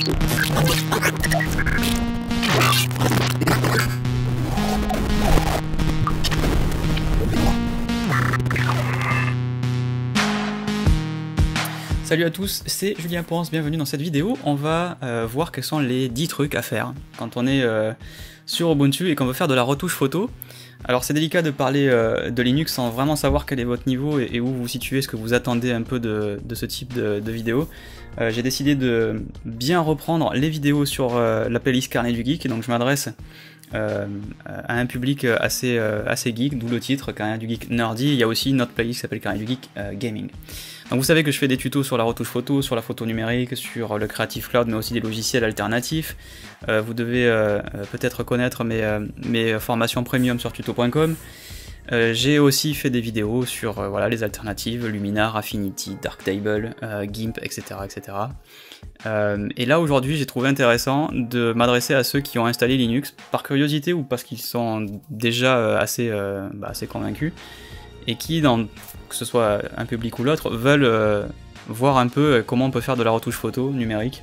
Salut à tous, c'est Julien Ponce, bienvenue dans cette vidéo. On va voir quels sont les 10 trucs à faire quand on est sur Ubuntu et qu'on veut faire de la retouche photo. Alors c'est délicat de parler de Linux sans vraiment savoir quel est votre niveau et où vous vous situez, ce que vous attendez un peu de ce type de vidéo. J'ai décidé de bien reprendre les vidéos sur la playlist Carnet du Geek, donc je m'adresse à un public assez geek, d'où le titre Carnet du Geek Nerdy. Il y a aussi une autre playlist qui s'appelle Carnet du Geek Gaming. Donc vous savez que je fais des tutos sur la retouche photo, sur la photo numérique, sur le Creative Cloud, mais aussi des logiciels alternatifs. Vous devez peut-être connaître mes formations premium sur tuto.com. J'ai aussi fait des vidéos sur voilà, les alternatives, Luminar, Affinity, Darktable, GIMP, etc. etc. Et là aujourd'hui j'ai trouvé intéressant de m'adresser à ceux qui ont installé Linux, par curiosité ou parce qu'ils sont déjà assez convaincus, et qui, que ce soit un public ou l'autre, veulent voir un peu comment on peut faire de la retouche photo numérique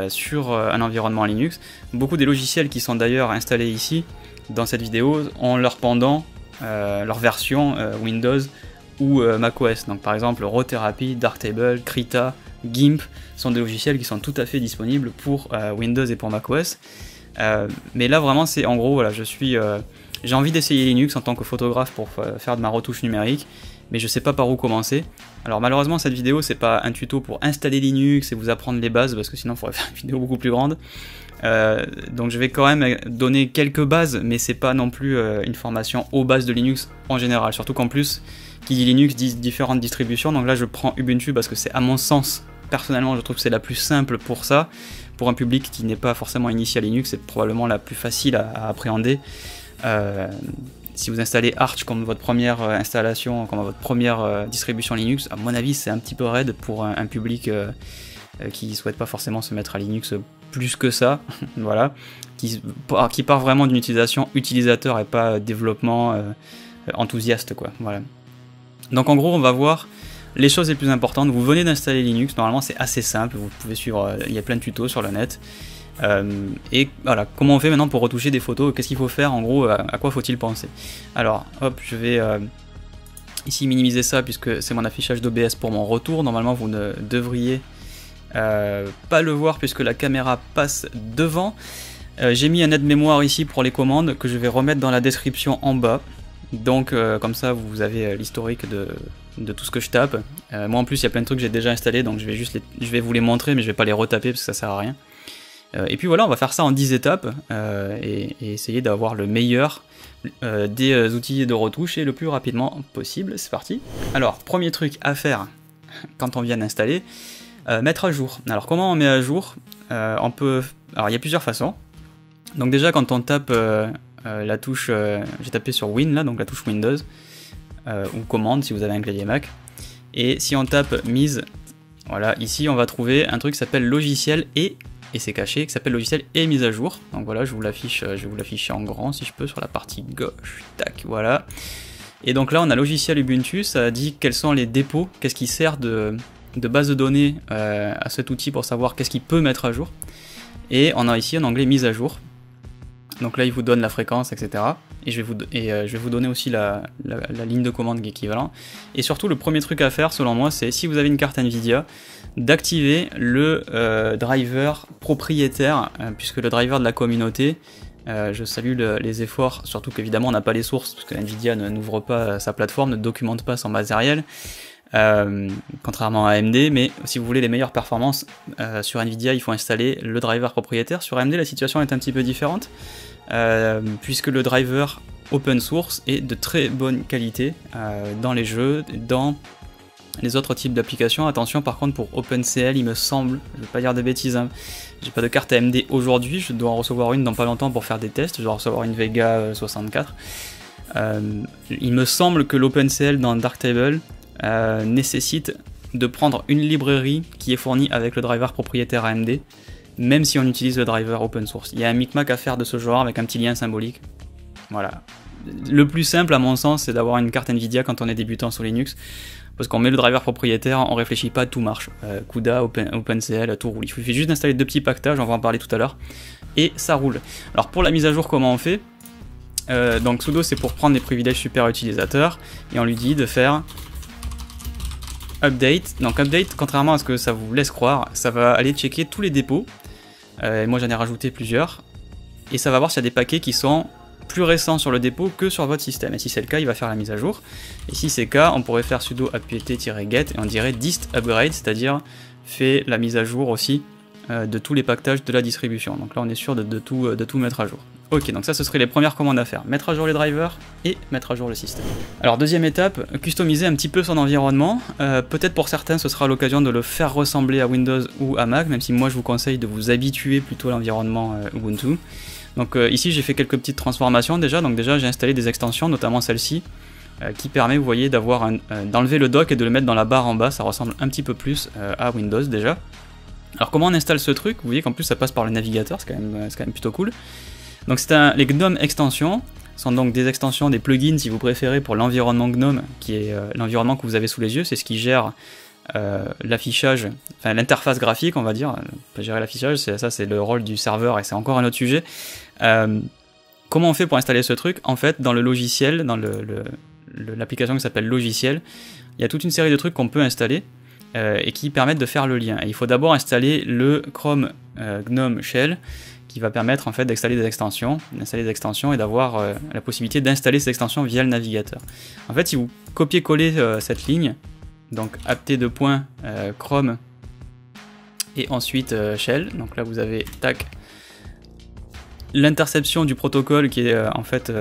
sur un environnement Linux. Beaucoup des logiciels qui sont d'ailleurs installés ici, dans cette vidéo, ont leur pendant, leur version Windows ou macOS. Donc par exemple RAWtherapy, Darktable, Krita, GIMP sont des logiciels qui sont tout à fait disponibles pour Windows et pour macOS. Mais là vraiment c'est en gros, voilà, j'ai envie d'essayer Linux en tant que photographe pour faire de ma retouche numérique, mais je sais pas par où commencer. Alors malheureusement cette vidéo c'est pas un tuto pour installer Linux et vous apprendre les bases, parce que sinon il faudrait faire une vidéo beaucoup plus grande. Donc je vais quand même donner quelques bases, mais c'est pas non plus une formation aux bases de Linux en général, surtout qu'en plus qui dit Linux dit différentes distributions. Donc là je prends Ubuntu parce que c'est, à mon sens, personnellement je trouve que c'est la plus simple pour ça, pour un public qui n'est pas forcément initié à Linux, c'est probablement la plus facile à appréhender. Si vous installez Arch comme votre première installation, comme votre première distribution Linux, à mon avis c'est un petit peu raide pour un public qui ne souhaite pas forcément se mettre à Linux plus que ça, voilà, qui part vraiment d'une utilisation utilisateur et pas développement enthousiaste, quoi, voilà. Donc en gros on va voir les choses les plus importantes. Vous venez d'installer Linux, normalement c'est assez simple, vous pouvez suivre, il y a plein de tutos sur le net. Et voilà, comment on fait maintenant pour retoucher des photos, qu'est-ce qu'il faut faire en gros, à quoi faut-il penser. Alors hop, je vais ici minimiser ça puisque c'est mon affichage d'OBS pour mon retour. Normalement vous ne devriez pas le voir puisque la caméra passe devant. J'ai mis un aide-mémoire ici pour les commandes que je vais remettre dans la description en bas. Donc comme ça vous avez l'historique de tout ce que je tape. Moi en plus il y a plein de trucs que j'ai déjà installés, donc je vais vous les montrer, mais je vais pas les retaper parce que ça sert à rien. Et puis voilà, on va faire ça en 10 étapes et essayer d'avoir le meilleur des outils de retouche et le plus rapidement possible. C'est parti. Alors, premier truc à faire quand on vient d'installer, mettre à jour. Alors comment on met à jour? Alors il y a plusieurs façons. Donc déjà quand on tape la touche, j'ai tapé sur Win là, donc la touche Windows, ou commande si vous avez un clavier Mac. Et si on tape mise, voilà, ici on va trouver un truc qui s'appelle logiciel et c'est caché, qui s'appelle logiciel et mise à jour. Donc voilà, je vais vous l'afficher en grand si je peux sur la partie gauche, tac, voilà. Et donc là on a logiciel Ubuntu, ça dit quels sont les dépôts, qu'est-ce qui sert de base de données à cet outil pour savoir qu'est-ce qu'il peut mettre à jour. Et on a ici en anglais mise à jour. Donc là il vous donne la fréquence, etc. Et je vais vous donner aussi la ligne de commande qui est équivalent. Et surtout le premier truc à faire selon moi, c'est si vous avez une carte Nvidia, d'activer le driver propriétaire, puisque le driver de la communauté, je salue les efforts, surtout qu'évidemment on n'a pas les sources, parce que Nvidia n'ouvre pas sa plateforme, ne documente pas son matériel, contrairement à AMD, mais si vous voulez les meilleures performances sur Nvidia, il faut installer le driver propriétaire. Sur AMD la situation est un petit peu différente, puisque le driver open source est de très bonne qualité dans les jeux, dans les autres types d'applications. Attention par contre pour OpenCL, il me semble, je ne vais pas dire de bêtises, hein, j'ai pas de carte AMD aujourd'hui, je dois en recevoir une dans pas longtemps pour faire des tests, je dois recevoir une Vega 64. Il me semble que l'OpenCL dans Darktable nécessite de prendre une librairie qui est fournie avec le driver propriétaire AMD, même si on utilise le driver open source. Il y a un micmac à faire de ce genre avec un petit lien symbolique. Voilà. Le plus simple à mon sens c'est d'avoir une carte Nvidia quand on est débutant sur Linux. parce qu'on met le driver propriétaire, on réfléchit pas, tout marche. CUDA, OpenCL, tout roule. Il suffit juste d'installer 2 petits packages, on va en parler tout à l'heure, et ça roule. Alors pour la mise à jour, comment on fait? Donc sudo c'est pour prendre les privilèges super utilisateurs, et on lui dit de faire update. Donc update, contrairement à ce que ça vous laisse croire, ça va aller checker tous les dépôts. Moi j'en ai rajouté plusieurs, et ça va voir s'il y a des paquets qui sont plus récents sur le dépôt que sur votre système. Et si c'est le cas, il va faire la mise à jour. Et si c'est le cas, on pourrait faire sudo apt-get et on dirait dist upgrade, c'est-à-dire fait la mise à jour aussi de tous les packages de la distribution. Donc là on est sûr de tout mettre à jour. Ok, donc ça ce serait les premières commandes à faire, mettre à jour les drivers et mettre à jour le système. Alors deuxième étape, customiser un petit peu son environnement. Peut-être pour certains ce sera l'occasion de le faire ressembler à Windows ou à Mac, même si moi je vous conseille de vous habituer plutôt à l'environnement Ubuntu. Donc ici j'ai fait quelques petites transformations déjà, donc déjà j'ai installé des extensions, notamment celle-ci, qui permet, vous voyez, d'enlever le dock et de le mettre dans la barre en bas, ça ressemble un petit peu plus à Windows déjà. Alors comment on installe ce truc? Vous voyez qu'en plus ça passe par le navigateur, c'est quand même plutôt cool. Donc les GNOME extensions sont donc des extensions, des plugins si vous préférez pour l'environnement GNOME, qui est l'environnement que vous avez sous les yeux, c'est ce qui gère l'affichage, enfin l'interface graphique on va dire, pas gérer l'affichage, ça c'est le rôle du serveur et c'est encore un autre sujet. Comment on fait pour installer ce truc? En fait dans le logiciel, dans l'application qui s'appelle logiciel, il y a toute une série de trucs qu'on peut installer et qui permettent de faire le lien. Et il faut d'abord installer le Chrome GNOME Shell qui va permettre en fait d'installer des extensions et d'avoir la possibilité d'installer ces extensions via le navigateur. En fait si vous copiez-collez cette ligne, donc apt Chrome et ensuite shell, donc là vous avez tac l'interception du protocole qui est en fait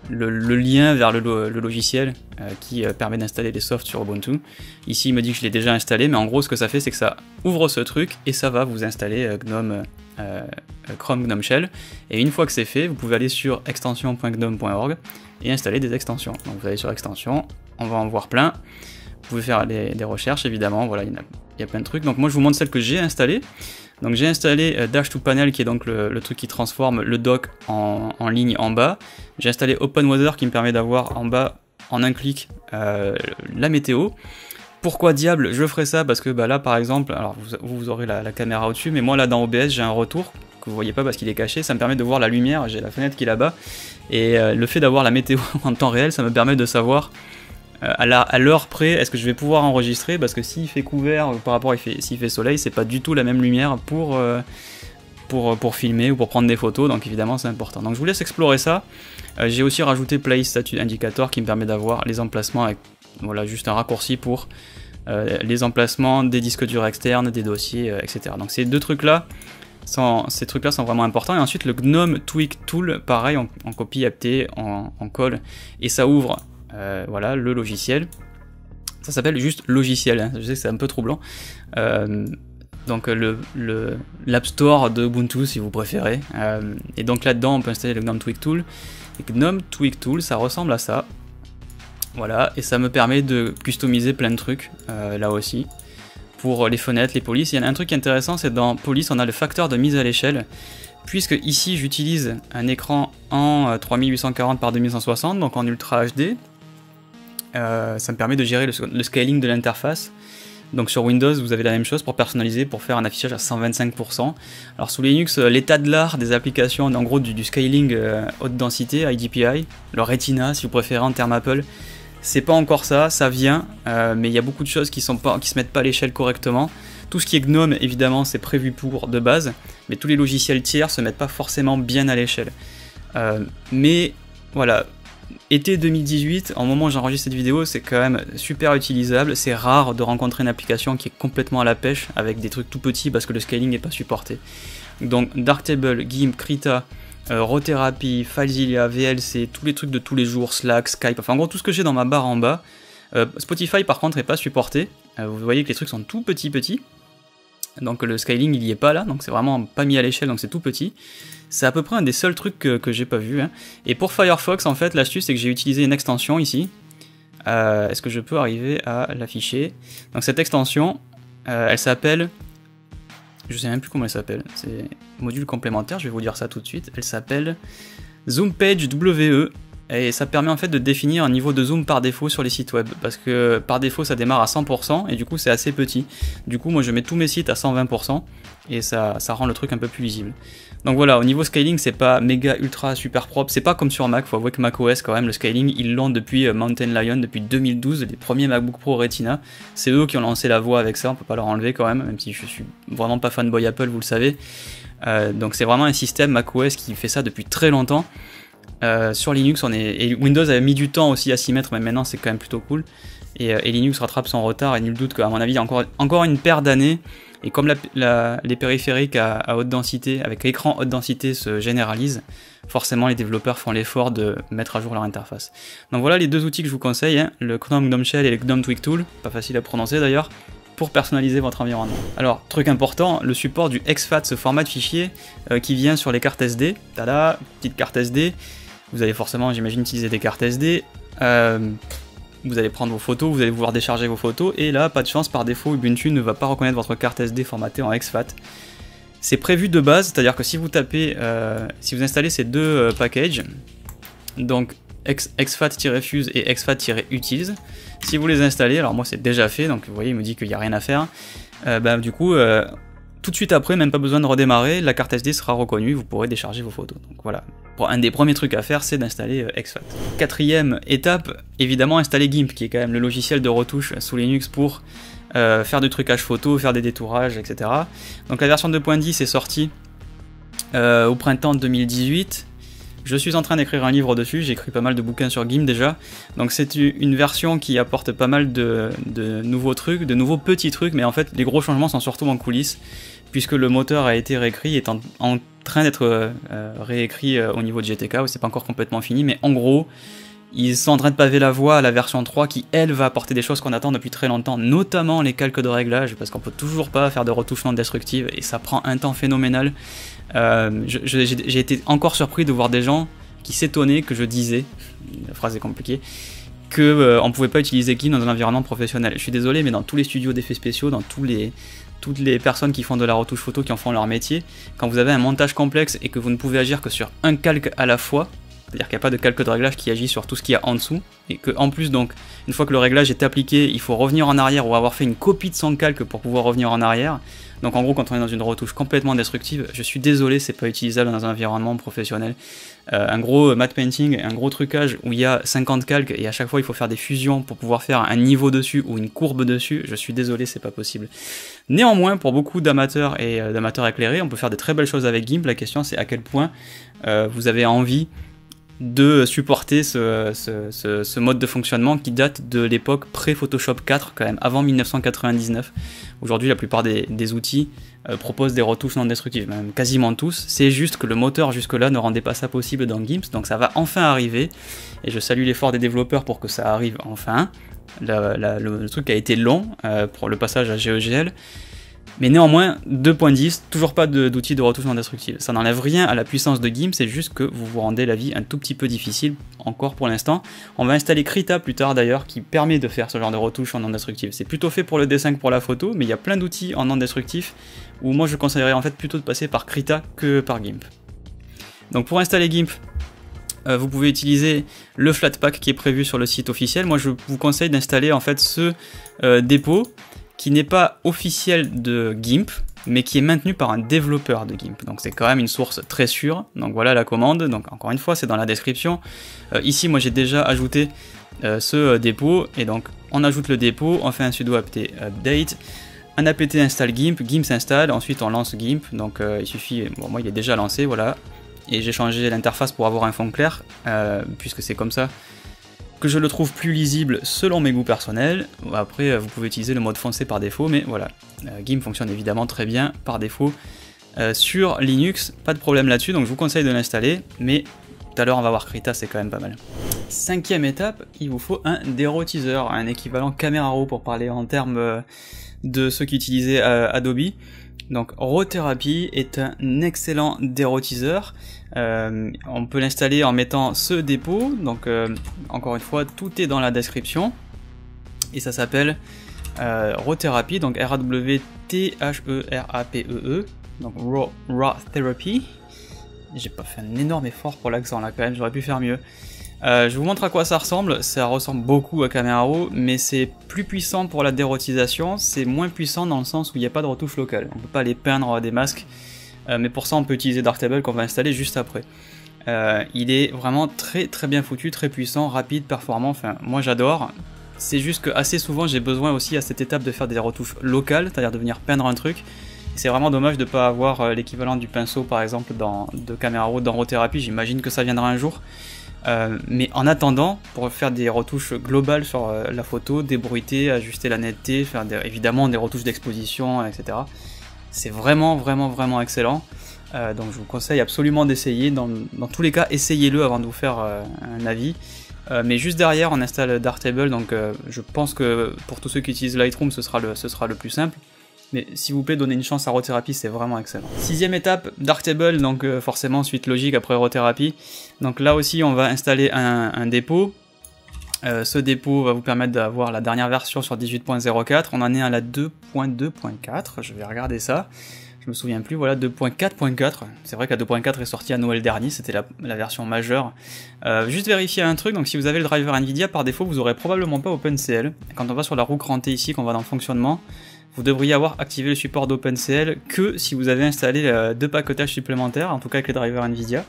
le lien vers le logiciel qui permet d'installer les softs sur Ubuntu. Ici il me dit que je l'ai déjà installé, mais en gros ce que ça fait c'est que ça ouvre ce truc et ça va vous installer Chrome GNOME Shell, et une fois que c'est fait vous pouvez aller sur extension.gnome.org et installer des extensions. Donc vous allez sur extension, on va en voir plein. Vous pouvez faire des recherches évidemment, voilà, il y a plein de trucs. Donc moi je vous montre celle que j'ai installée. Donc j'ai installé Dash2Panel qui est donc le truc qui transforme le dock en ligne en bas. J'ai installé OpenWeather qui me permet d'avoir en bas, en un clic, la météo. Pourquoi diable je ferai ça? Parce que là par exemple, alors vous aurez la caméra au-dessus, mais moi là dans OBS j'ai un retour que vous voyez pas parce qu'il est caché, ça me permet de voir la lumière, j'ai la fenêtre qui est là-bas, et le fait d'avoir la météo en temps réel, ça me permet de savoir à l'heure près, est-ce que je vais pouvoir enregistrer, parce que s'il fait couvert par rapport à s'il fait soleil, c'est pas du tout la même lumière pour filmer ou pour prendre des photos, donc évidemment c'est important. Donc je vous laisse explorer ça. J'ai aussi rajouté Place Status Indicator qui me permet d'avoir les emplacements avec voilà, juste un raccourci pour les emplacements des disques durs externes, des dossiers, etc. Donc ces trucs-là sont vraiment importants. Et ensuite le GNOME Tweak Tool, pareil, on copie apt, on colle, et ça ouvre voilà, le logiciel. Ça s'appelle juste logiciel, hein. Je sais que c'est un peu troublant. Donc l'App Store de Ubuntu si vous préférez. Et donc là-dedans on peut installer le GNOME Tweak Tool. Et GNOME Tweak Tool, ça ressemble à ça. Voilà, et ça me permet de customiser plein de trucs là aussi. Pour les fenêtres, les polices, il y en a un truc intéressant, c'est dans police on a le facteur de mise à l'échelle. Puisque ici j'utilise un écran en 3840 par 2160, donc en Ultra HD, ça me permet de gérer le scaling de l'interface. Donc sur Windows vous avez la même chose pour personnaliser, pour faire un affichage à 125%. Alors sous Linux, l'état de l'art des applications, en gros du scaling haute densité, IDPI, le Retina si vous préférez en termes Apple, c'est pas encore ça, ça vient, mais il y a beaucoup de choses qui se mettent pas à l'échelle correctement. Tout ce qui est GNOME évidemment c'est prévu pour de base, mais tous les logiciels tiers se mettent pas forcément bien à l'échelle. Mais voilà, été 2018, au moment où j'enregistre cette vidéo, c'est quand même super utilisable. C'est rare de rencontrer une application qui est complètement à la pêche avec des trucs tout petits parce que le scaling n'est pas supporté. Donc Darktable, GIMP, Krita, Rotherapy, FileZilla, VLC, tous les trucs de tous les jours, Slack, Skype, enfin en gros tout ce que j'ai dans ma barre en bas. Spotify par contre n'est pas supporté. Vous voyez que les trucs sont tout petits. Donc le scaling il y est pas là, donc c'est vraiment pas mis à l'échelle, donc c'est tout petit. C'est à peu près un des seuls trucs que j'ai pas vu. Hein. Et pour Firefox, en fait, l'astuce c'est que j'ai utilisé une extension ici. Est-ce que je peux arriver à l'afficher? Donc cette extension, elle s'appelle... Je sais même plus comment elle s'appelle. C'est module complémentaire, je vais vous dire ça tout de suite. Elle s'appelle ZoomPage WE. et ça permet en fait de définir un niveau de zoom par défaut sur les sites web, parce que par défaut ça démarre à 100% et du coup c'est assez petit. Du coup moi je mets tous mes sites à 120% et ça rend le truc un peu plus lisible. Donc voilà, au niveau scaling c'est pas méga ultra super propre, c'est pas comme sur Mac, faut avouer que macOS quand même le scaling ils l'ont depuis Mountain Lion, depuis 2012, les premiers MacBook Pro Retina, c'est eux qui ont lancé la voie avec ça, on peut pas leur enlever quand même si je suis vraiment pas fanboy Apple, vous le savez. Donc c'est vraiment un système macOS qui fait ça depuis très longtemps. Sur Linux, et Windows avait mis du temps aussi à s'y mettre, mais maintenant c'est quand même plutôt cool. Et Linux rattrape son retard, et nul doute qu'à mon avis, il y a encore une paire d'années. Et comme les périphériques à haute densité, avec écran haute densité se généralisent, forcément les développeurs font l'effort de mettre à jour leur interface. Donc voilà les deux outils que je vous conseille, hein, le GNOME GNOME Shell et le GNOME Tweak Tool, pas facile à prononcer d'ailleurs, pour personnaliser votre environnement. Alors, truc important, le support du exFAT, ce format de fichier qui vient sur les cartes SD. Tada, petite carte SD. Vous allez forcément, j'imagine, utiliser des cartes SD. Vous allez prendre vos photos, vous allez pouvoir décharger vos photos, et là, pas de chance, par défaut, Ubuntu ne va pas reconnaître votre carte SD formatée en exFAT. C'est prévu de base, c'est-à-dire que si vous tapez, si vous installez ces deux packages, donc exFAT-fuse et exFAT-utils, si vous les installez, alors moi c'est déjà fait, donc vous voyez, il me dit qu'il n'y a rien à faire, du coup, tout de suite après, même pas besoin de redémarrer, la carte SD sera reconnue, vous pourrez décharger vos photos. Donc voilà, un des premiers trucs à faire, c'est d'installer exFAT. Quatrième étape, évidemment, installer GIMP, qui est quand même le logiciel de retouche sous Linux pour faire du trucage photo, faire des détourages, etc. Donc la version 2.10 est sortie au printemps 2018. Je suis en train d'écrire un livre dessus, j'ai écrit pas mal de bouquins sur GIMP déjà, donc c'est une version qui apporte pas mal de nouveaux trucs, de nouveaux petits trucs, mais en fait les gros changements sont surtout en coulisses, puisque le moteur a été réécrit, est en train d'être réécrit au niveau de GTK, c'est pas encore complètement fini, mais en gros, ils sont en train de paver la voie à la version 3 qui, elle, va apporter des choses qu'on attend depuis très longtemps, notamment les calques de réglage, parce qu'on peut toujours pas faire de retouches non destructives, et ça prend un temps phénoménal. J'ai été encore surpris de voir des gens qui s'étonnaient que je disais, la phrase est compliquée, qu'on ne pouvait pas utiliser GIMP dans un environnement professionnel. Je suis désolé, mais dans tous les studios d'effets spéciaux, dans toutes les personnes qui font de la retouche photo, qui en font leur métier, quand vous avez un montage complexe et que vous ne pouvez agir que sur un calque à la fois, c'est-à-dire qu'il n'y a pas de calque de réglage qui agit sur tout ce qu'il y a en dessous, et qu'en plus, donc, une fois que le réglage est appliqué, il faut revenir en arrière ou avoir fait une copie de son calque pour pouvoir revenir en arrière. Donc en gros, quand on est dans une retouche complètement destructive, je suis désolé, c'est pas utilisable dans un environnement professionnel. Un gros matte painting, un gros trucage où il y a 50 calques et à chaque fois il faut faire des fusions pour pouvoir faire un niveau dessus ou une courbe dessus, je suis désolé, c'est pas possible. Néanmoins, pour beaucoup d'amateurs et d'amateurs éclairés, on peut faire de très belles choses avec GIMP. La question c'est à quel point vous avez envie de supporter ce mode de fonctionnement qui date de l'époque pré-Photoshop 4 quand même, avant 1999. Aujourd'hui la plupart des outils proposent des retouches non destructives, même quasiment tous, c'est juste que le moteur jusque là ne rendait pas ça possible dans GIMP, donc ça va enfin arriver, et je salue l'effort des développeurs pour que ça arrive enfin. Le truc a été long pour le passage à GEGL, mais néanmoins, 2.10, toujours pas d'outils de retouche non destructive. Ça n'enlève rien à la puissance de GIMP, c'est juste que vous vous rendez la vie un tout petit peu difficile, encore pour l'instant. On va installer Krita plus tard d'ailleurs, qui permet de faire ce genre de retouche en non destructive. C'est plutôt fait pour le dessin que pour la photo, mais il y a plein d'outils en non destructif, où moi je conseillerais en fait plutôt de passer par Krita que par GIMP. Donc pour installer GIMP, vous pouvez utiliser le Flatpak qui est prévu sur le site officiel. Moi je vous conseille d'installer en fait ce dépôt, qui n'est pas officiel de GIMP, mais qui est maintenu par un développeur de GIMP. Donc c'est quand même une source très sûre. Donc voilà la commande, donc encore une fois c'est dans la description. Ici moi j'ai déjà ajouté ce dépôt, et donc on ajoute le dépôt, on fait un sudo apt update, un apt install GIMP, GIMP s'installe, ensuite on lance GIMP, donc il suffit, bon moi il est déjà lancé, voilà, et j'ai changé l'interface pour avoir un fond clair, puisque c'est comme ça que je le trouve plus lisible selon mes goûts personnels. Après vous pouvez utiliser le mode foncé par défaut, mais voilà, GIMP fonctionne évidemment très bien par défaut sur Linux, pas de problème là-dessus, donc je vous conseille de l'installer, mais tout à l'heure on va voir Krita, c'est quand même pas mal. Cinquième étape, il vous faut un dérotiseur, un équivalent Camera Raw pour parler en termes de ceux qui utilisaient Adobe. Donc RAW-Therapy est un excellent dérotiseur. On peut l'installer en mettant ce dépôt, donc encore une fois tout est dans la description, et ça s'appelle RAW-Therapy, donc RAW-THERAPEE, donc RAW-Therapy. J'ai pas fait un énorme effort pour l'accent là quand même, j'aurais pu faire mieux. Je vous montre à quoi ça ressemble beaucoup à Camera Raw, mais c'est plus puissant pour la dérotisation, c'est moins puissant dans le sens où il n'y a pas de retouche locale, on peut pas les peindre des masques, mais pour ça on peut utiliser Darktable qu'on va installer juste après. Il est vraiment très bien foutu, très puissant, rapide, performant, enfin moi j'adore. C'est juste que assez souvent j'ai besoin aussi à cette étape de faire des retouches locales, c'est-à-dire de venir peindre un truc. C'est vraiment dommage de ne pas avoir l'équivalent du pinceau par exemple de Camera Raw dans RAW, j'imagine que ça viendra un jour. Mais en attendant, pour faire des retouches globales sur la photo, débruiter, ajuster la netteté, faire évidemment des retouches d'exposition, etc. C'est vraiment excellent. Donc je vous conseille absolument d'essayer. Dans tous les cas, essayez-le avant de vous faire un avis. Mais juste derrière, on installe Darktable. Donc je pense que pour tous ceux qui utilisent Lightroom, ce sera le plus simple. Mais s'il vous plaît, donnez une chance à RAW, c'est vraiment excellent. Sixième étape, Darktable, donc forcément suite logique après RAW. Donc là aussi on va installer un dépôt. Ce dépôt va vous permettre d'avoir la dernière version sur 18.04. On en est à la 2.2.4, je vais regarder ça. Je me souviens plus, voilà, 2.4.4. C'est vrai que la 2.4 est sortie à Noël dernier, c'était la version majeure. Juste vérifier un truc, donc si vous avez le driver Nvidia, par défaut vous aurez probablement pas OpenCL. Quand on va sur la roue crantée ici, qu'on va dans le fonctionnement, vous devriez avoir activé le support d'OpenCL que si vous avez installé deux packages supplémentaires, en tout cas avec les drivers Nvidia.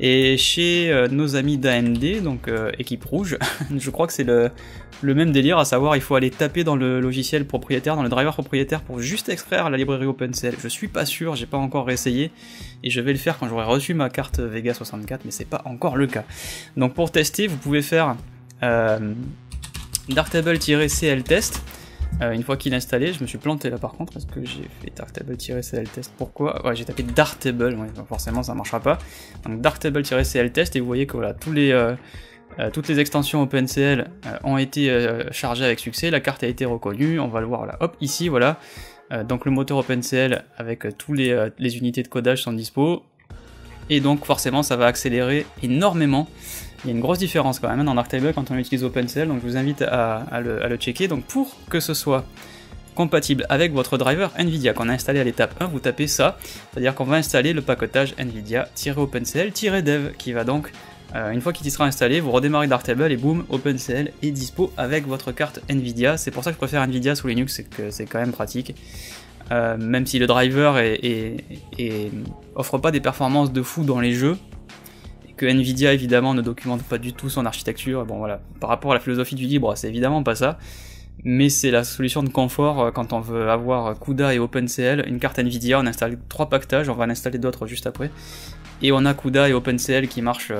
Et chez nos amis d'AMD, donc équipe rouge, je crois que c'est le même délire, à savoir il faut aller taper dans le logiciel propriétaire, dans le driver propriétaire pour juste extraire la librairie OpenCL. Je suis pas sûr, j'ai pas encore réessayé, et je vais le faire quand j'aurai reçu ma carte Vega 64, mais c'est pas encore le cas. Donc pour tester, vous pouvez faire Darktable-CL test. Une fois qu'il est installé, je me suis planté là par contre, est-ce que j'ai fait Darktable-CL test? Pourquoi? Ouais, j'ai tapé Darktable, ouais, forcément ça marchera pas. Donc Darktable-CL test, et vous voyez que voilà, toutes les extensions OpenCL ont été chargées avec succès, la carte a été reconnue, on va le voir là, hop, ici, voilà. Donc le moteur OpenCL avec tous les unités de codage sont dispo, et donc forcément ça va accélérer énormément. Il y a une grosse différence quand même dans Darktable quand on utilise OpenCL, donc je vous invite à le checker. Donc pour que ce soit compatible avec votre driver Nvidia qu'on a installé à l'étape 1, vous tapez ça, c'est-à-dire qu'on va installer le paquetage Nvidia-OpenCL-dev qui va donc, une fois qu'il sera installé, vous redémarrez Darktable et boum, OpenCL est dispo avec votre carte Nvidia. C'est pour ça que je préfère Nvidia sous Linux, c'est que c'est quand même pratique. Même si le driver offre pas des performances de fou dans les jeux, que Nvidia évidemment ne documente pas du tout son architecture, bon voilà, par rapport à la philosophie du libre, c'est évidemment pas ça, mais c'est la solution de confort quand on veut avoir CUDA et OpenCL, une carte Nvidia, on installe 3 packages, on va en installer d'autres juste après, et on a CUDA et OpenCL qui marchent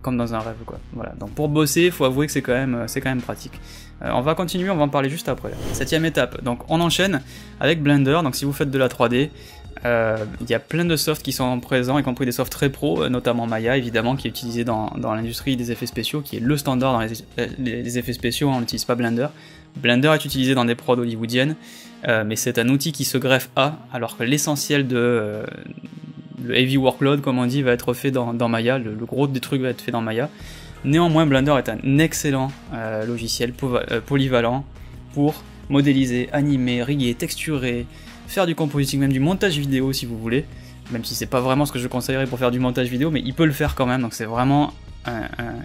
comme dans un rêve quoi. Voilà, donc pour bosser, faut avouer que c'est quand même pratique. On va continuer, on va en parler juste après. Septième étape, donc on enchaîne avec Blender, donc si vous faites de la 3D, il y a plein de softs qui sont présents, y compris des softs très pro, notamment Maya évidemment, qui est utilisé dans l'industrie des effets spéciaux, qui est le standard dans les effets spéciaux, on n'utilise pas Blender. Blender est utilisé dans des prods hollywoodiennes, mais c'est un outil qui se greffe à, alors que l'essentiel le heavy workload comme on dit va être fait dans Maya, le gros des trucs va être fait dans Maya. Néanmoins Blender est un excellent logiciel polyvalent pour modéliser, animer, riguer, texturer, faire du compositing, même du montage vidéo si vous voulez, même si c'est pas vraiment ce que je conseillerais pour faire du montage vidéo, mais il peut le faire quand même, donc c'est vraiment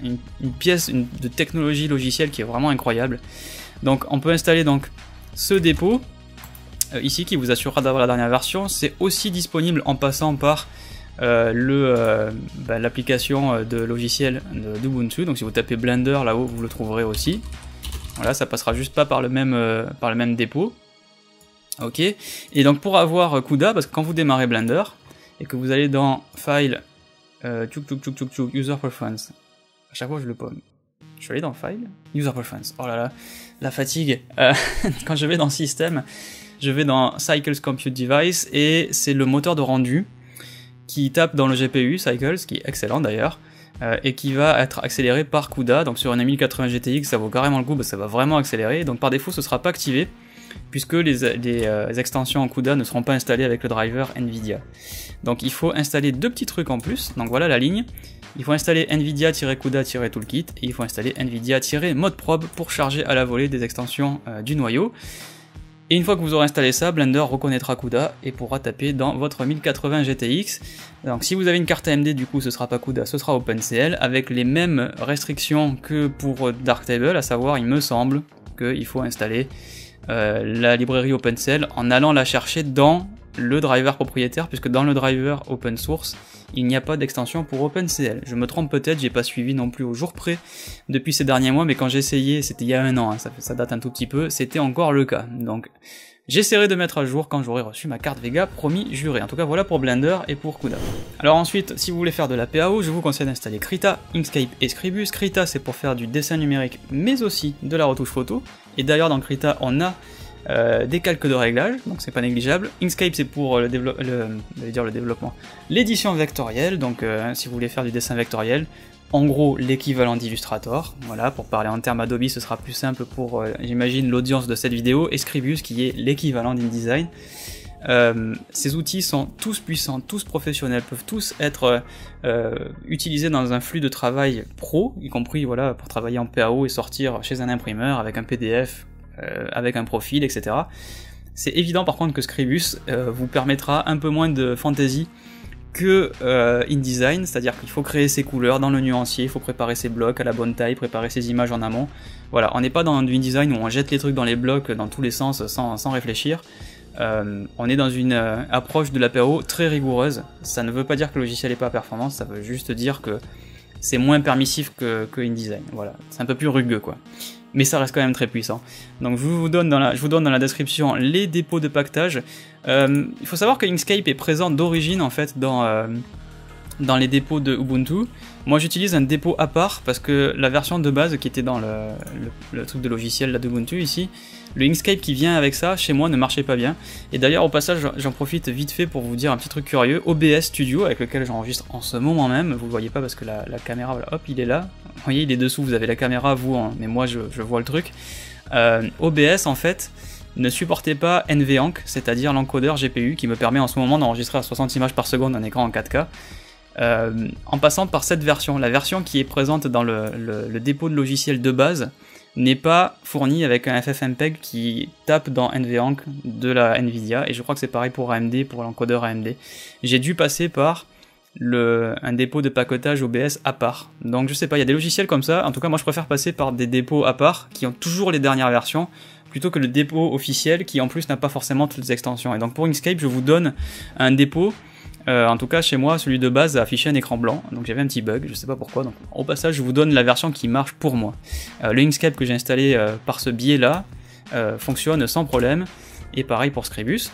une pièce de technologie logicielle qui est vraiment incroyable. Donc on peut installer donc ce dépôt ici qui vous assurera d'avoir la dernière version. C'est aussi disponible en passant par l'application de logiciel d'Ubuntu, donc si vous tapez Blender là-haut vous le trouverez aussi. Voilà, ça passera juste pas par le même dépôt. Ok, et donc pour avoir CUDA, parce que quand vous démarrez Blender et que vous allez dans File, User Preference, à chaque fois je le pomme. Je suis allé dans File, User Preference, oh là là, la fatigue. Quand je vais dans System, je vais dans Cycles Compute Device et c'est le moteur de rendu qui tape dans le GPU, Cycles, qui est excellent d'ailleurs, et qui va être accéléré par CUDA. Donc sur une 1080 GTX ça vaut carrément le coup, ça va vraiment accélérer, donc par défaut ce sera pas activé, puisque les extensions en CUDA ne seront pas installées avec le driver Nvidia. Donc il faut installer deux petits trucs en plus, donc voilà la ligne. Il faut installer Nvidia-CUDA-Toolkit et il faut installer Nvidia-ModeProbe pour charger à la volée des extensions du noyau. Et une fois que vous aurez installé ça, Blender reconnaîtra CUDA et pourra taper dans votre 1080 GTX. Donc si vous avez une carte AMD, du coup ce sera pas CUDA, ce sera OpenCL, avec les mêmes restrictions que pour Darktable, à savoir il me semble qu'il faut installer la librairie OpenCL en allant la chercher dans le driver propriétaire, puisque dans le driver open source, il n'y a pas d'extension pour OpenCL. Je me trompe peut-être, j'ai pas suivi non plus au jour près depuis ces derniers mois, mais quand j'ai essayé, c'était il y a un an, hein, ça date un tout petit peu, c'était encore le cas. Donc j'essaierai de mettre à jour quand j'aurai reçu ma carte Vega, promis, juré. En tout cas voilà pour Blender et pour CUDA. Alors ensuite, si vous voulez faire de la PAO, je vous conseille d'installer Krita, Inkscape et Scribus. Krita c'est pour faire du dessin numérique, mais aussi de la retouche photo. Et d'ailleurs dans Krita on a des calques de réglage, donc c'est pas négligeable. Inkscape c'est pour le développement, l'édition vectorielle, donc si vous voulez faire du dessin vectoriel, en gros l'équivalent d'Illustrator, voilà, pour parler en termes Adobe ce sera plus simple pour, j'imagine, l'audience de cette vidéo, et Scribus qui est l'équivalent d'InDesign. Ces outils sont tous puissants, tous professionnels, peuvent tous être utilisés dans un flux de travail pro, y compris voilà, pour travailler en PAO et sortir chez un imprimeur avec un PDF, avec un profil, etc. C'est évident par contre que Scribus vous permettra un peu moins de fantaisie que InDesign, c'est-à-dire qu'il faut créer ses couleurs dans le nuancier, il faut préparer ses blocs à la bonne taille, préparer ses images en amont. Voilà, on n'est pas dans du InDesign où on jette les trucs dans les blocs dans tous les sens sans réfléchir. On est dans une approche de la PAO très rigoureuse. Ça ne veut pas dire que le logiciel n'est pas performant, ça veut juste dire que c'est moins permissif que InDesign. Voilà, c'est un peu plus rugueux quoi. Mais ça reste quand même très puissant. Donc je vous donne dans la description les dépôts de pactage. Il faut savoir que Inkscape est présent d'origine en fait dans les dépôts de Ubuntu. Moi j'utilise un dépôt à part parce que la version de base qui était dans le truc de logiciel là d'Ubuntu ici, le Inkscape qui vient avec ça chez moi ne marchait pas bien. Et d'ailleurs au passage j'en profite vite fait pour vous dire un petit truc curieux. OBS Studio avec lequel j'enregistre en ce moment même, vous le voyez pas parce que la caméra, voilà, hop il est là. Vous voyez il est dessous, vous avez la caméra vous, hein, mais moi je vois le truc. OBS en fait ne supportait pas NVENC, c'est-à-dire l'encodeur GPU qui me permet en ce moment d'enregistrer à 60 images par seconde un écran en 4K. En passant par cette version, la version qui est présente dans le dépôt de logiciel de base n'est pas fournie avec un FFmpeg qui tape dans NVENC de la Nvidia, et je crois que c'est pareil pour AMD, pour l'encodeur AMD. J'ai dû passer par un dépôt de paquetage OBS à part. Donc je sais pas, il y a des logiciels comme ça, en tout cas moi je préfère passer par des dépôts à part qui ont toujours les dernières versions, plutôt que le dépôt officiel qui en plus n'a pas forcément toutes les extensions. Et donc pour Inkscape je vous donne un dépôt, en tout cas chez moi celui de base a affiché un écran blanc, donc j'avais un petit bug, je sais pas pourquoi, donc au passage je vous donne la version qui marche pour moi. Le Inkscape que j'ai installé par ce biais là fonctionne sans problème, et pareil pour Scribus.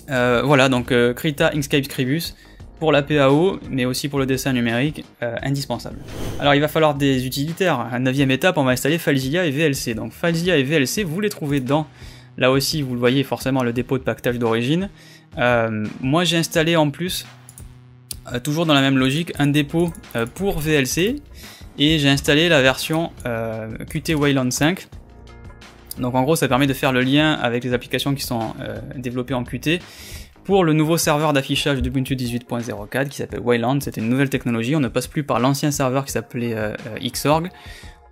Voilà, donc Krita, Inkscape, Scribus, pour la PAO, mais aussi pour le dessin numérique, indispensable. Alors il va falloir des utilitaires. À la 9e étape, on va installer FileZilla et VLC. Donc FileZilla et VLC, vous les trouvez dans, là aussi vous le voyez forcément, le dépôt de paquetage d'origine. Moi j'ai installé en plus, toujours dans la même logique, un dépôt pour VLC, et j'ai installé la version Qt Wayland 5. Donc en gros ça permet de faire le lien avec les applications qui sont développées en Qt, pour le nouveau serveur d'affichage d'Ubuntu 18.04 qui s'appelle Wayland. C'était une nouvelle technologie, on ne passe plus par l'ancien serveur qui s'appelait Xorg.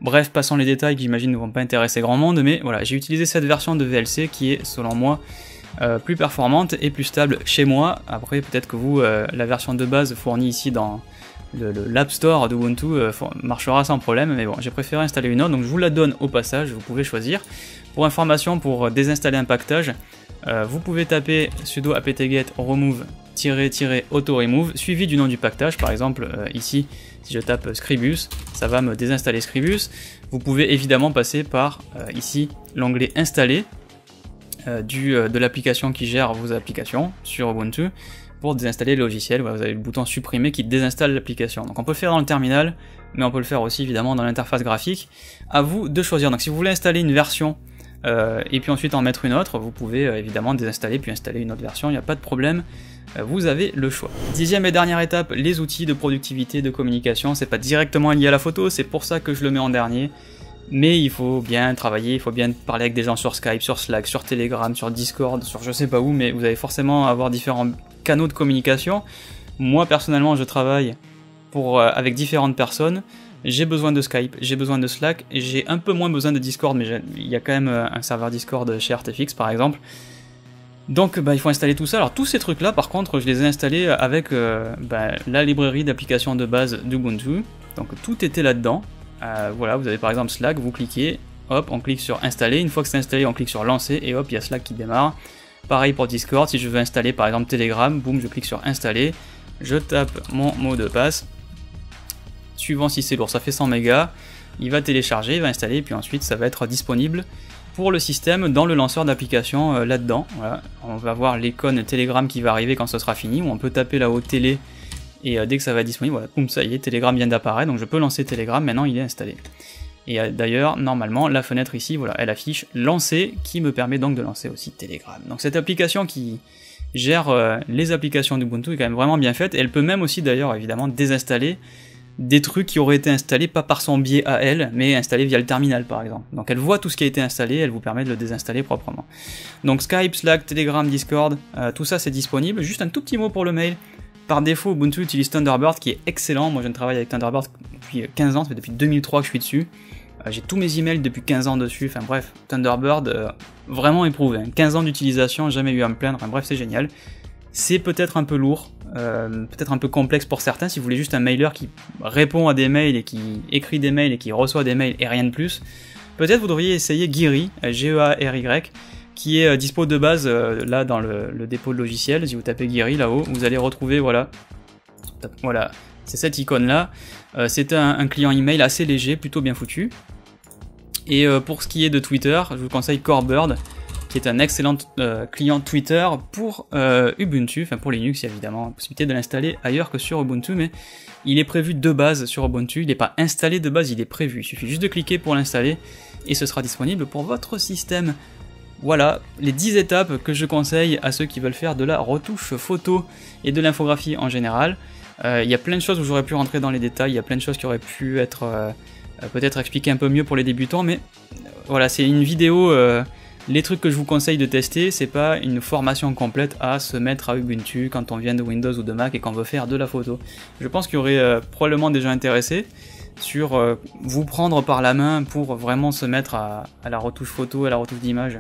Bref, passons les détails qui j'imagine ne vont pas intéresser grand monde, mais voilà, j'ai utilisé cette version de VLC qui est selon moi plus performante et plus stable chez moi. Après peut-être que vous, la version de base fournie ici dans l'App Store d'Ubuntu marchera sans problème, mais bon, j'ai préféré installer une autre, donc je vous la donne au passage, vous pouvez choisir. Pour information, pour désinstaller un paquetage, vous pouvez taper sudo apt-get remove --auto-remove suivi du nom du paquetage. Par exemple ici si je tape Scribus, ça va me désinstaller Scribus. Vous pouvez évidemment passer par ici l'onglet installer de l'application qui gère vos applications sur Ubuntu pour désinstaller le logiciel. Voilà, vous avez le bouton supprimer qui désinstalle l'application. Donc on peut le faire dans le terminal, mais on peut le faire aussi évidemment dans l'interface graphique. À vous de choisir. Donc si vous voulez installer une version et puis ensuite en mettre une autre, vous pouvez évidemment désinstaller puis installer une autre version, il n'y a pas de problème, vous avez le choix. 10e et dernière étape, les outils de productivité, de communication. C'est pas directement lié à la photo, c'est pour ça que je le mets en dernier, mais il faut bien travailler, il faut bien parler avec des gens sur Skype, sur Slack, sur Telegram, sur Discord, sur je sais pas où, mais vous allez forcément avoir différents canaux de communication. Moi personnellement je travaille avec différentes personnes. j'ai besoin de Skype, j'ai besoin de Slack, j'ai un peu moins besoin de Discord, mais il y a quand même un serveur Discord chez Artefix par exemple. Donc il faut installer tout ça. Alors tous ces trucs là par contre je les ai installés avec la librairie d'applications de base d'Ubuntu. Donc tout était là-dedans. Voilà, vous avez par exemple Slack, vous cliquez, hop, on clique sur installer. Une fois que c'est installé, on clique sur lancer et hop, il y a Slack qui démarre. Pareil pour Discord, si je veux installer par exemple Telegram, boum, je clique sur installer, je tape mon mot de passe. Suivant si c'est lourd, ça fait 100 mégas. Il va télécharger, il va installer, puis ensuite ça va être disponible pour le système dans le lanceur d'application là-dedans. Voilà. On va voir l'icône Telegram qui va arriver quand ce sera fini, où on peut taper là-haut télé, et dès que ça va être disponible, voilà, boum, ça y est, Telegram vient d'apparaître, donc je peux lancer Telegram, maintenant il est installé. Et d'ailleurs, normalement, la fenêtre ici, voilà, elle affiche lancer, qui me permet donc de lancer aussi Telegram. Donc cette application qui gère les applications d'Ubuntu est quand même vraiment bien faite, et elle peut même aussi d'ailleurs évidemment désinstaller des trucs qui auraient été installés pas par son biais à elle, mais installés via le terminal par exemple. Donc elle voit tout ce qui a été installé, elle vous permet de le désinstaller proprement. Donc Skype, Slack, Telegram, Discord, tout ça c'est disponible. Juste un tout petit mot pour le mail. Par défaut, Ubuntu utilise Thunderbird qui est excellent. Moi je ne travaille avec Thunderbird depuis 15 ans, ça fait depuis 2003 que je suis dessus. J'ai tous mes emails depuis 15 ans dessus, enfin bref, Thunderbird vraiment éprouvé. 15 ans d'utilisation, jamais eu à me plaindre, enfin bref c'est génial. C'est peut-être un peu lourd, peut-être un peu complexe pour certains, si vous voulez juste un mailer qui répond à des mails et qui écrit des mails et qui reçoit des mails et rien de plus. Peut-être vous devriez essayer Geary, G-E-A-R-Y, qui est dispo de base là dans le dépôt de logiciel. Si vous tapez Geary là-haut, vous allez retrouver, voilà, c'est cette icône là. C'est un client email assez léger, plutôt bien foutu. Et pour ce qui est de Twitter, je vous conseille Corebird, qui est un excellent client Twitter pour Ubuntu, enfin pour Linux évidemment, la possibilité de l'installer ailleurs que sur Ubuntu, mais il est prévu de base sur Ubuntu, il n'est pas installé de base, il est prévu, il suffit juste de cliquer pour l'installer et ce sera disponible pour votre système. Voilà les 10 étapes que je conseille à ceux qui veulent faire de la retouche photo et de l'infographie en général. Il y a plein de choses où j'aurais pu rentrer dans les détails, il y a plein de choses qui auraient pu être peut-être expliquées un peu mieux pour les débutants, mais voilà, c'est une vidéo... Les trucs que je vous conseille de tester, c'est pas une formation complète à se mettre à Ubuntu quand on vient de Windows ou de Mac et qu'on veut faire de la photo. Je pense qu'il y aurait probablement des gens intéressés sur vous prendre par la main pour vraiment se mettre à la retouche photo, à la retouche d'image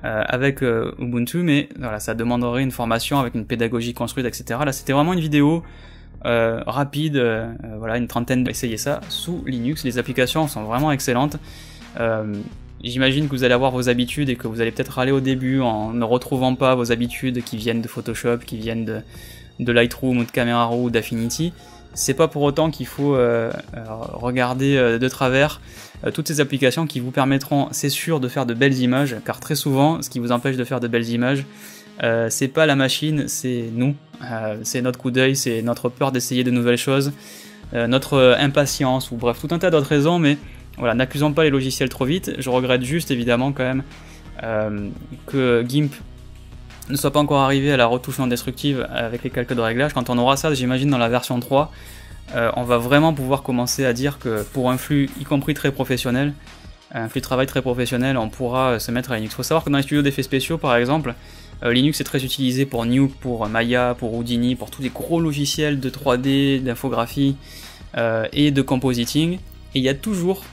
avec Ubuntu, mais voilà, ça demanderait une formation avec une pédagogie construite, etc. Là, c'était vraiment une vidéo rapide, voilà, une trentaine, essayez ça sous Linux, les applications sont vraiment excellentes. J'imagine que vous allez avoir vos habitudes et que vous allez peut-être râler au début en ne retrouvant pas vos habitudes qui viennent de Photoshop, qui viennent de Lightroom ou de Camera Raw ou d'Affinity. C'est pas pour autant qu'il faut regarder de travers toutes ces applications qui vous permettront, c'est sûr, de faire de belles images, car très souvent, ce qui vous empêche de faire de belles images, c'est pas la machine, c'est nous, c'est notre coup d'œil, c'est notre peur d'essayer de nouvelles choses, notre impatience, ou bref, tout un tas d'autres raisons, mais voilà, n'accusons pas les logiciels trop vite. Je regrette juste évidemment quand même que GIMP ne soit pas encore arrivé à la retouche non destructive avec les calques de réglage. Quand on aura ça, j'imagine dans la version 3, on va vraiment pouvoir commencer à dire que pour un flux, y compris très professionnel, un flux de travail très professionnel, on pourra se mettre à Linux. Il faut savoir que dans les studios d'effets spéciaux par exemple, Linux est très utilisé pour Nuke, pour Maya, pour Houdini, pour tous les gros logiciels de 3D, d'infographie et de compositing. Et il y a toujours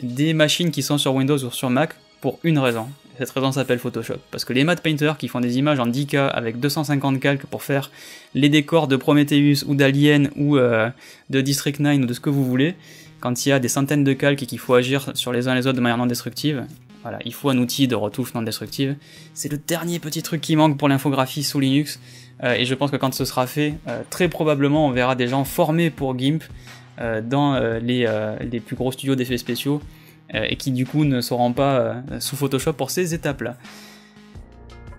des machines qui sont sur Windows ou sur Mac pour une raison. Cette raison s'appelle Photoshop. Parce que les matte painters qui font des images en 10K avec 250 calques pour faire les décors de Prometheus ou d'Alien ou de District 9 ou de ce que vous voulez, quand il y a des centaines de calques et qu'il faut agir sur les uns les autres de manière non destructive, voilà, il faut un outil de retouche non destructive. C'est le dernier petit truc qui manque pour l'infographie sous Linux. Et je pense que quand ce sera fait, très probablement on verra des gens formés pour GIMP dans les plus gros studios d'effets spéciaux et qui du coup ne seront pas sous Photoshop pour ces étapes-là.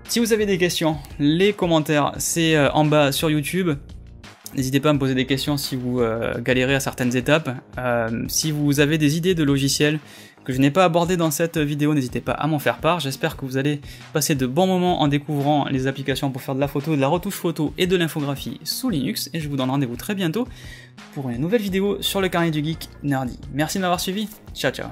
Si vous avez des questions, les commentaires c'est en bas sur YouTube. N'hésitez pas à me poser des questions si vous galérez à certaines étapes. Si vous avez des idées de logiciels que je n'ai pas abordé dans cette vidéo, n'hésitez pas à m'en faire part. J'espère que vous allez passer de bons moments en découvrant les applications pour faire de la photo, de la retouche photo et de l'infographie sous Linux. Et je vous donne rendez-vous très bientôt pour une nouvelle vidéo sur le carnet du geek nerdy. Merci de m'avoir suivi. Ciao ciao.